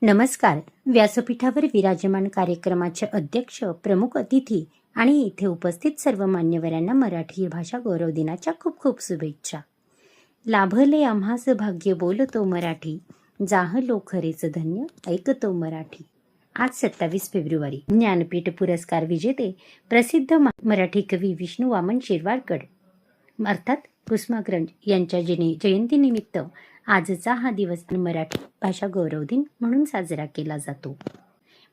नमस्कार. व्यासपीठावर विराजमान कार्यक्रमाचे अध्यक्ष, प्रमुख अतिथी आणि इथे उपस्थित सर्व मान्यवरांना मराठी भाषा गौरव दिनाच्या खूप खूप शुभेच्छा. लाभले आम्हास भाग्य बोलतो मराठी, जाहलो खरेच धन्य ऐकतो मराठी. आज 27 फेब्रुवारी. ज्ञानपीठ पुरस्कार विजेते प्रसिद्ध मराठी कवी विष्णू वामन शिरवाडकर अर्थात कुसुमाग्रज यांच्या जयंतीनिमित्त आजचा हा दिवस मराठी भाषा गौरव दिन म्हणून साजरा केला जातो.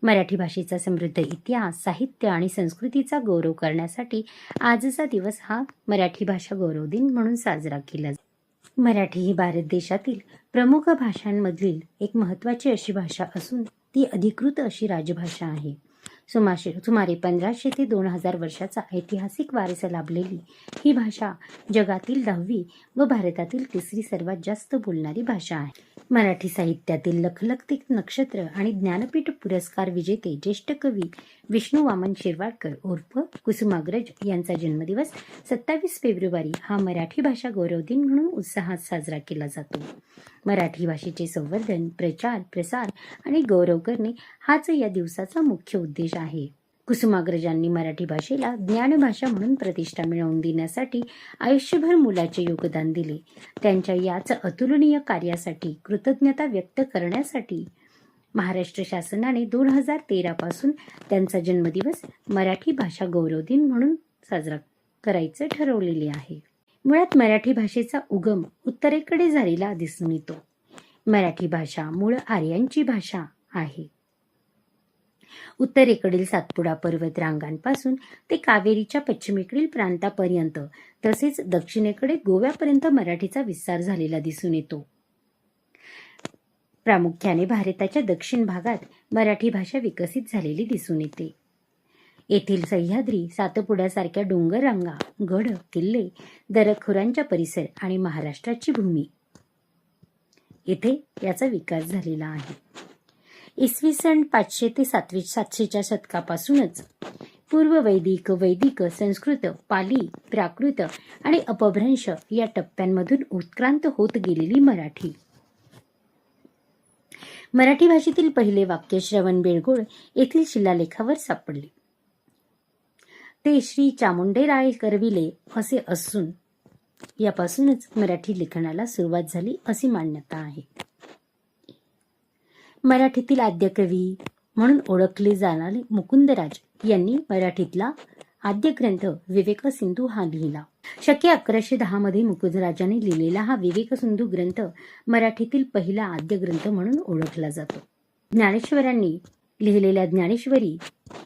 मराठी भाषेचा समृद्ध इतिहास, साहित्य आणि संस्कृतीचा गौरव करण्यासाठी आजचा दिवस हा मराठी भाषा गौरव दिन म्हणून साजरा केला जातो. मराठी ही भारत देशातील प्रमुख भाषांमधील एक महत्त्वाची अशी भाषा असून ती अधिकृत अशी राजभाषा आहे. सुमारे 1500 ते 2000 वर्षाचा ऐतिहासिक वारसा लाभलेली ही भाषा जगातील 10वी व भारतातील 3री सर्वात जास्त बोलणारी भाषा आहे. मराठी साहित्यातील लखलखते नक्षत्र आणि ज्ञानपीठ पुरस्कार विजेते ज्येष्ठ कवी विष्णू वामन शिरवाडकर उर्फ कुसुमाग्रज यांचा जन्मदिवस 27 फेब्रुवारी हा मराठी भाषा गौरव दिन म्हणून उत्साहात साजरा केला जातो. मराठी भाषेचे संवर्धन, प्रचार, प्रसार आणि गौरव करणे हाच या दिवसाचा मुख्य उद्देश आहे. कुसुमाग्रजांनी मराठी भाषेला ज्ञानभाषा म्हणून प्रतिष्ठा मिळवून देण्यासाठी आयुष्यभर मोलाचे योगदान दिले. त्यांच्या याच अतुलनीय कार्यासाठी कृतज्ञता व्यक्त करण्यासाठी महाराष्ट्र शासनाने 2013 पासून त्यांचा जन्मदिवस मराठी भाषा गौरव दिन म्हणून साजरा करायचे ठरवलेले आहे. मुळात मराठी भाषेचा उगम उत्तरेकडे झालेला दिसून येतो. मराठी भाषा मूळ आर्यांची भाषा आहे. उत्तरेकडील सातपुडा पर्वत रांगांपासून ते कावेरीच्या पश्चिमेकडील प्रांतापर्यंत तसेच दक्षिणेकडे गोव्यापर्यंत मराठीचा विस्तार झालेला दिसून येतो. प्रामुख्याने भारताच्या दक्षिण भागात मराठी भाषा विकसित झालेली दिसून येते. येथील सह्याद्री, सातपुड्यासारख्या डोंगर रांगा, गड, किल्ले, दरखोरांच्या परिसर आणि महाराष्ट्राची भूमी येथे याचा विकास झालेला आहे. इसवी सन 500 ते 700च्या शतकापासूनच पूर्व वैदिक, वैदिक, संस्कृत, पाली, प्राकृत आणि अपभ्रंश या टप्प्यांमधून उत्क्रांत होत गेलेली मराठी भाषेतील पहिले वाक्य श्रवणबेळगोळ येथील शिलालेखावर सापडले. ते श्री चामुंडेराय करविले असे असून यापासूनच मराठी लेखनाला सुरुवात झाली अशी मान्यता आहे. मराठीतील आद्य कवी म्हणून ओळखले जाणारे मुकुंदराज यांनी मराठीतला आद्य ग्रंथ विवेक सिंधू हा लिहिला. शके 1110 मध्ये मुकुंदराजांनी लिहिलेला हा विवेक सिंधू ग्रंथ मराठीतील पहिला आद्य ग्रंथ म्हणून ओळखला जातो. ज्ञानेश्वरांनी लिहिलेल्या ज्ञानेश्वरी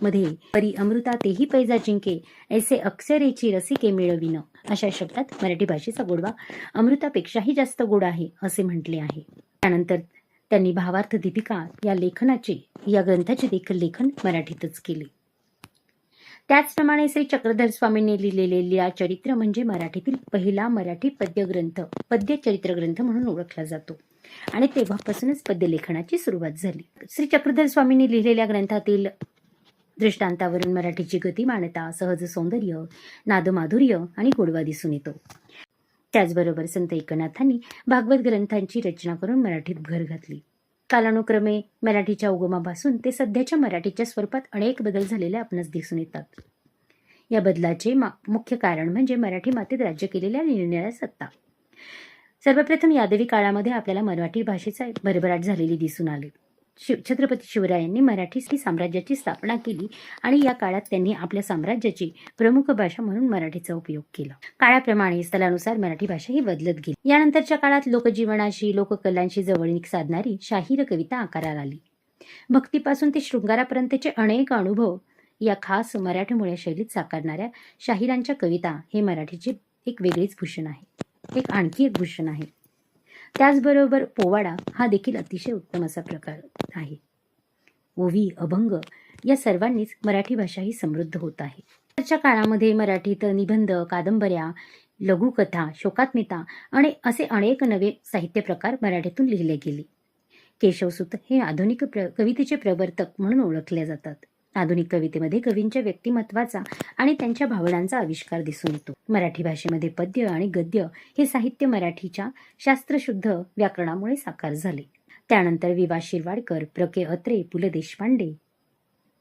मध्ये परी अमृता तेही पैजा जिंके ऐसे अक्षरेची रसिके मिळविन अशा शब्दात मराठी भाषेचा गोडवा अमृतापेक्षाही जास्त गोड आहे असे म्हटले आहे. त्यानंतर त्यांनी भावार्थ दीपिका या ग्रंथाचे देखील लेखन मराठीतच केले. त्याचप्रमाणे श्री चक्रधर स्वामींनी लिहिलेले लीळाचरित्र म्हणजे मराठीतील पहिला मराठी पद्य चरित्र ग्रंथ म्हणून ओळखला जातो आणि तेव्हापासूनच पद्यलेखनाची सुरुवात झाली. श्री चक्रधर स्वामींनी लिहिलेल्या ग्रंथातील दृष्टांतावरून मराठीची गतिमानता, सहज सौंदर्य, नादमाधुर्य आणि गोडवा दिसून येतो. त्याचबरोबर संत एकनाथांनी भागवत ग्रंथांची रचना करून मराठीत भर घातली. कालानुक्रमे मराठीच्या उगमापासून ते सध्याच्या मराठीच्या स्वरूपात अनेक बदल झालेले आपणास दिसून येतात. या बदलाचे मुख्य कारण म्हणजे मराठी मातेत राज्य केलेल्या निरनिराळ्या सत्ता. सर्वप्रथम यादवी काळामध्ये आपल्याला मराठी भाषेचा भरभराट झालेली दिसून आली. छत्रपती शिवरायांनी मराठी साम्राज्याची स्थापना केली आणि या काळात त्यांनी आपल्या साम्राज्याची प्रमुख भाषा म्हणून मराठीचा उपयोग केला. काळाप्रमाणे स्थलानुसार मराठी भाषा ही बदलत गेली. यानंतरच्या काळात लोकजीवनाशी, लोककलांशी जवळीक साधणारी शाहीर कविता आकाराला आली. भक्तीपासून ते शृंगारापर्यंतचे अनेक अनुभव या खास मराठमोळ्या शैलीत साकारणाऱ्या शाहिरांच्या कविता हे मराठीचे एक वेगळेच भूषण आहे, आणखी एक भूषण आहे. त्याचबरोबर पोवाडा हा देखील अतिशय उत्तम असा प्रकार आहे. ओवी, अभंग या सर्वांनीच मराठी भाषा ही समृद्ध होत आहे. आजच्या काळामध्ये मराठीत निबंध, कादंबऱ्या, लघुकथा, शोकात्मिता आणि असे अनेक नवे साहित्य प्रकार मराठीतून लिहिले गेले. केशवसूत हे आधुनिक कवितेचे प्रवर्तक म्हणून ओळखले जातात. आधुनिक कवितेमध्ये कवींच्या व्यक्तिमत्वाचा आणि त्यांच्या भावनांचा आविष्कार दिसून येतो. मराठी भाषेमध्ये पद्य आणि गद्य हे साहित्य मराठीच्या शास्त्रशुद्ध व्याकरणामुळे साकार झाले. त्यानंतर वि वा शिरवाडकर, प्र के अत्रे, पु ल देशपांडे,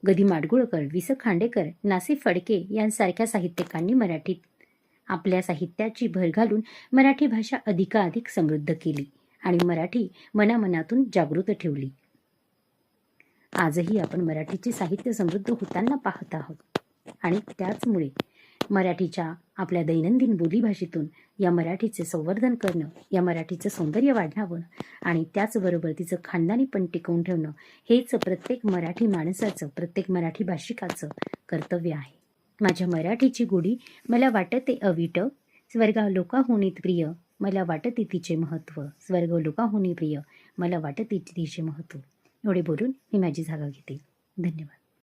ग दी माडगुळकर, वि स खांडेकर, ना सी फडके यांसारख्या साहित्यिकांनी मराठीत आपल्या साहित्याची भर घालून मराठी भाषा अधिकाधिक समृद्ध केली आणि मराठी मनामनातून जागृत ठेवली. आजही आपण मराठीचे साहित्य समृद्ध होताना पाहत आहोत आणि त्याचमुळे मराठीच्या आपल्या दैनंदिन बोलीभाषेतून या मराठीचे संवर्धन करणं, या मराठीचं सौंदर्य वाढावं आणि त्याचबरोबर तिचं खानदानीपण टिकवून ठेवणं हेच प्रत्येक मराठी माणसाचं, प्रत्येक मराठी भाषिकाचं कर्तव्य आहे. माझ्या मराठीची गोडी मला वाटते अवीट, स्वर्गालोकाहुनी प्रिय मला वाटते तिचे महत्त्व, स्वर्गालोकाहुनी प्रिय मला वाटते तिचे महत्त्व. एवढे बोलून मी माझी जागा घेते. धन्यवाद.